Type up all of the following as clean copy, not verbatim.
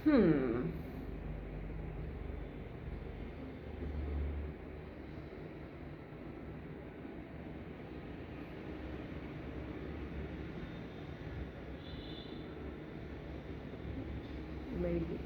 Hmm. Maybe.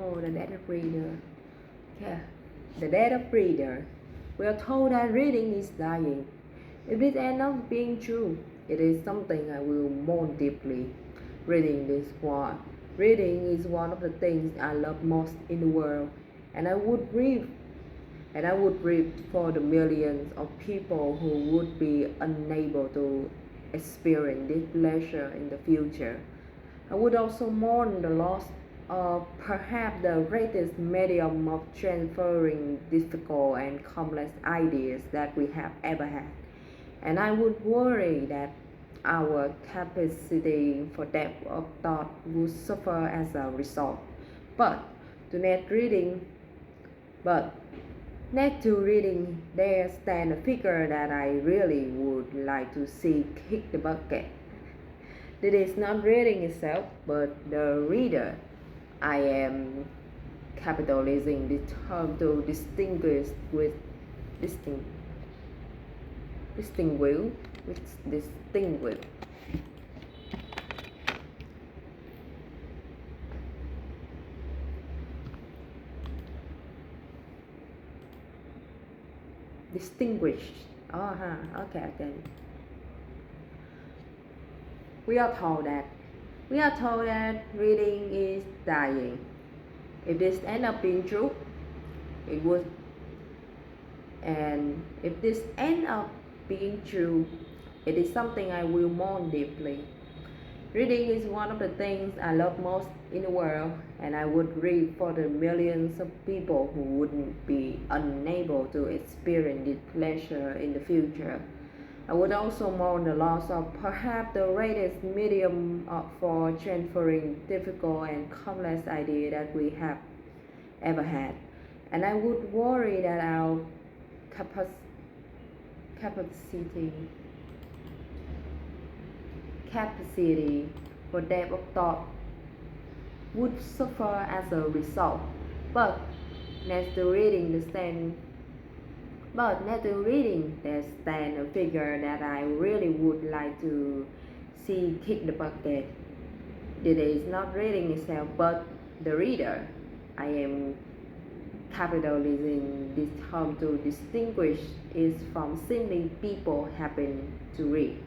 Oh, the data breeder. Yeah, the data breeder. We are told that reading is dying. If this ends up being true, it is something I will mourn deeply. Reading is one. Reading is one of the things I love most in the world, and I would read for the millions of people who would be unable to experience this pleasure in the future. I would also mourn the loss of perhaps the greatest medium of transferring difficult and complex ideas that we have ever had. And I would worry that our capacity for depth of thought would suffer as a result. But to net reading, but next to reading, there stands a figure that I really would like to see kick the bucket. It is not reading itself, but the reader. I am capitalizing this term to distinguish with distinct, distinguish with distinguish. Distinguished. Okay, okay. We are told that reading is dying. If this ends up being true, it would. And if this ends up being true, it is something I will mourn deeply. Reading is one of the things I love most in the world, and I would read for the millions of people who wouldn't be unable to experience this pleasure in the future. I would also mourn the loss of perhaps the greatest medium for transferring difficult and complex ideas that we have ever had. And I would worry that our capacity capacity for depth of thought would suffer as a result. But next to reading the stand but next to reading there stand a figure that I really would like to see kick the bucket. It is not reading itself but the reader. I am capitalizing this term to distinguish it from simply people happen to read.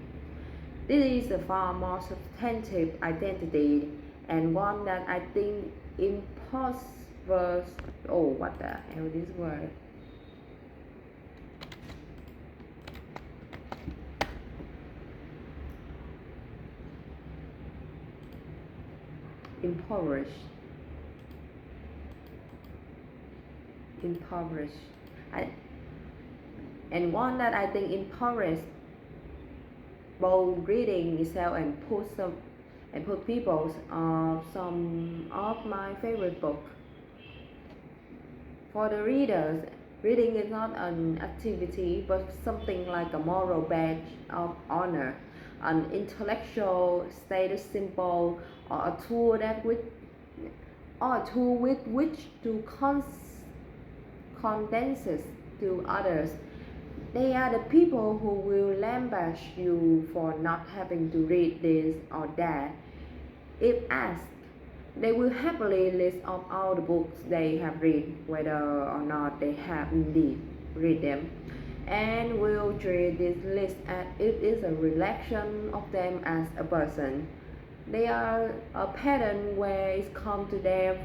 This is a far more substantive identity and one that I think imposes. Oh, what the hell this word? Impoverished. Impoverished. I, and one that I think impoverished both reading itself and put people's some of my favorite book. For the readers, reading is not an activity but something like a moral badge of honor, an intellectual status symbol, or a tool with which to condenses to others. They are the people who will lambaste you for not having to read this or that. If asked, they will happily list off all the books they have read, whether or not they have indeed read them, and will treat this list as if it's a reflection of them as a person. They are a pattern where it comes to their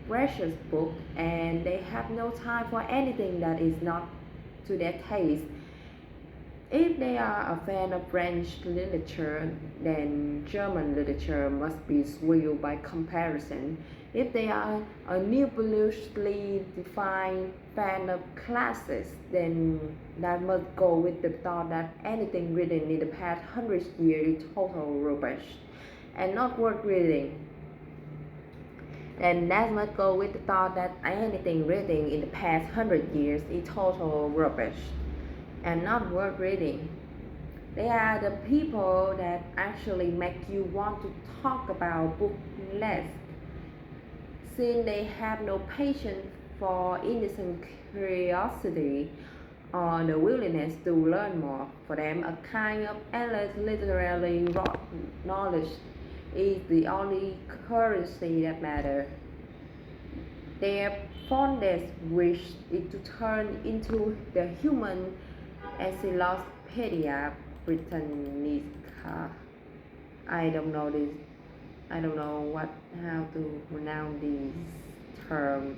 precious book and they have no time for anything that is not to their taste. If they are a fan of French literature, then German literature must be swelled by comparison. If they are a nebulously defined fan of classics, then that must go with the thought that anything written in the past 100 years is total rubbish and not worth reading. Then that must go with the thought that anything written in the past 100 years is total rubbish and not worth reading. They are the people that actually make you want to talk about books less, since they have no patience for innocent curiosity or the willingness to learn more. For them, a kind of endless literary knowledge is the only currency that matters. Their fondest wish is to turn into the human Encyclopedia Britannica. I don't know this. I don't know how to pronounce this term.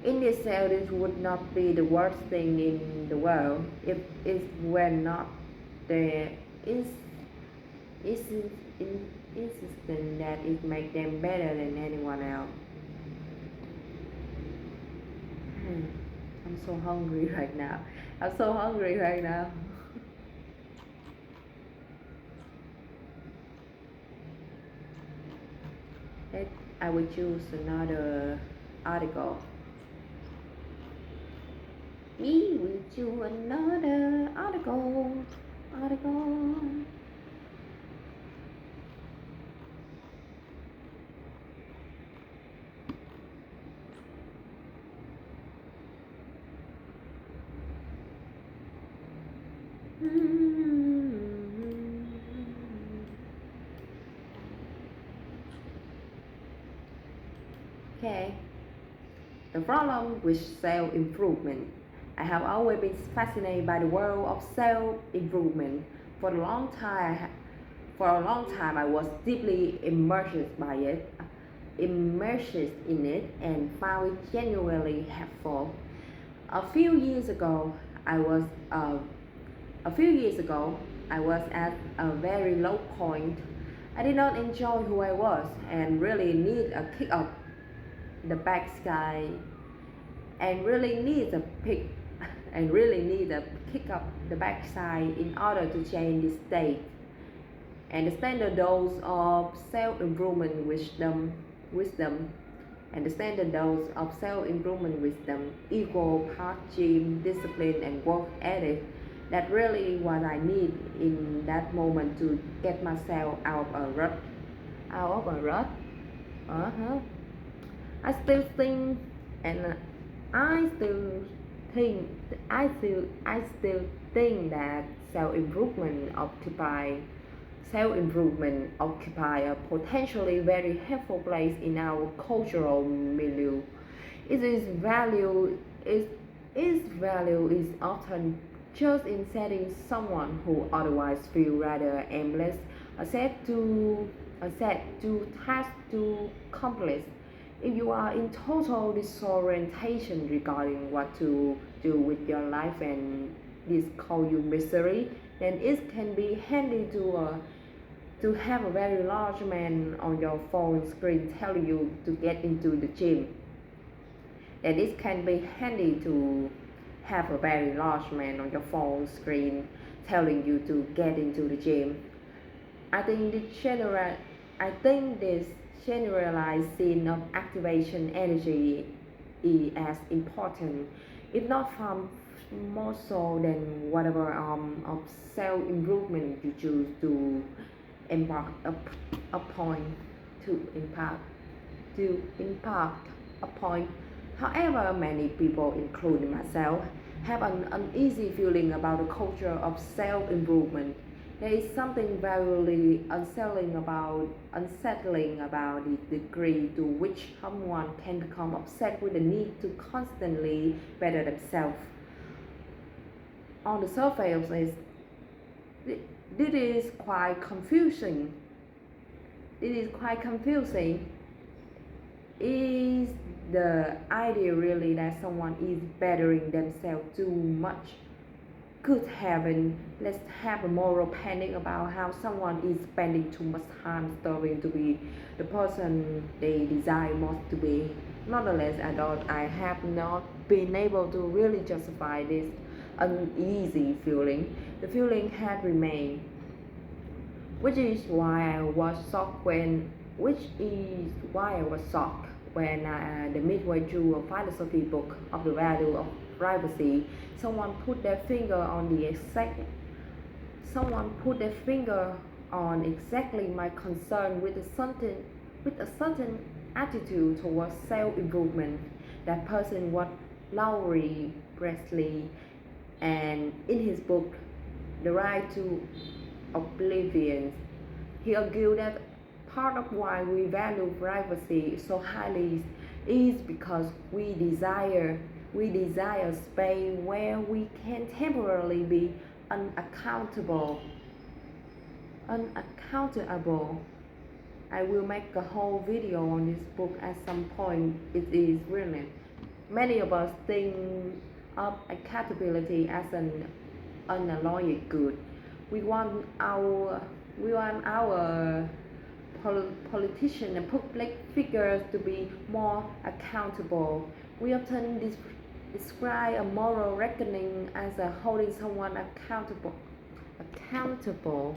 In itself, this would not be the worst thing in the world if it were not the insistence that it makes them better than anyone else. I'm so hungry right now. I'm so hungry right now. I will choose another article. We will choose another article. Okay. The problem with self-improvement. I have always been fascinated by the world of self-improvement. For a long time, I was deeply immersed in it, and found it genuinely helpful. A few years ago, I was uh, I was at a very low point. I did not enjoy who I was and really need a kick up the backside and really need a pick and really need a kick up the backside in order to change this state. And the standard dose of self-improvement wisdom and the standard dose of self-improvement wisdom equal part gym, discipline and work ethic. That really what I need in that moment to get myself out of a rut. Out of a rut? Uh-huh. I still think and I still think I still think that self-improvement occupy a potentially very helpful place in our cultural milieu. Its value is often just in setting someone who otherwise feel rather aimless a set to task to accomplish. If you are in total disorientation regarding what to do with your life and this call you misery, then it can be handy to have a very large man on your phone screen telling you to get into the gym. And it can be handy to have a very large man on your phone screen telling you to get into the gym. I think this generalized scene of activation energy is as important, if not far more so than whatever of self-improvement you choose to embark upon to impact upon. However, many people, including myself, have an uneasy feeling about the culture of self-improvement. There is something very unsettling about the degree to which someone can become obsessed with the need to constantly better themselves. On the surface, this is quite confusing. It is quite confusing. Is the idea really that someone is bettering themselves too much? Good heaven, let's have a moral panic about how someone is spending too much time striving to be the person they desire most to be. Nonetheless, I have not been able to really justify this uneasy feeling. The feeling had remained, which is why I was shocked when the midway through a philosophy book of the value of privacy, someone put their finger on exactly my concern with a certain attitude towards self-improvement. That person was Lowry Presley, and in his book The Right to Oblivion, he argued that part of why we value privacy so highly is because we desire space where we can temporarily be unaccountable. Unaccountable. I will make a whole video on this book at some point. It is brilliant. Many of us think of accountability as an unalloyed good. We want our politicians and public figures to be more accountable. We often describe a moral reckoning as holding someone accountable. Accountable.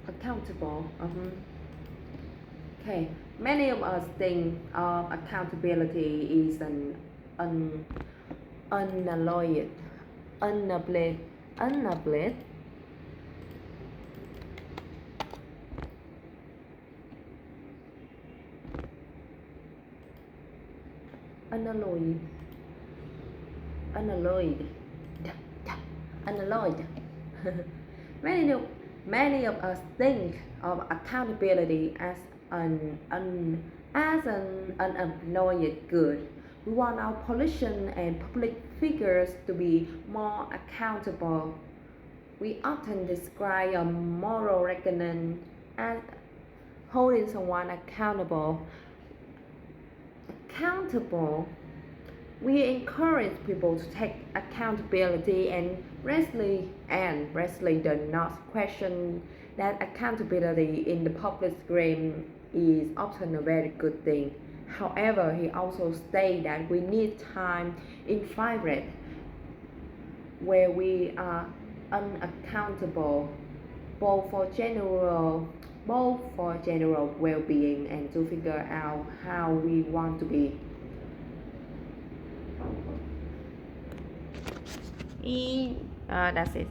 Accountable. Okay, many of us think of accountability is an unalloyed, unablated, unablated, unalloyed, unalloyed, unalloyed. many of Many of us think of accountability as an unalloyed good. We want our politicians and public figures to be more accountable. We often describe a moral reckoning as holding someone accountable. We encourage people to take accountability, and Presley does not question that accountability in the public realm is often a very good thing. However, he also states that we need time in private where we are unaccountable, both for general well-being and to figure out how we want to be. That's it.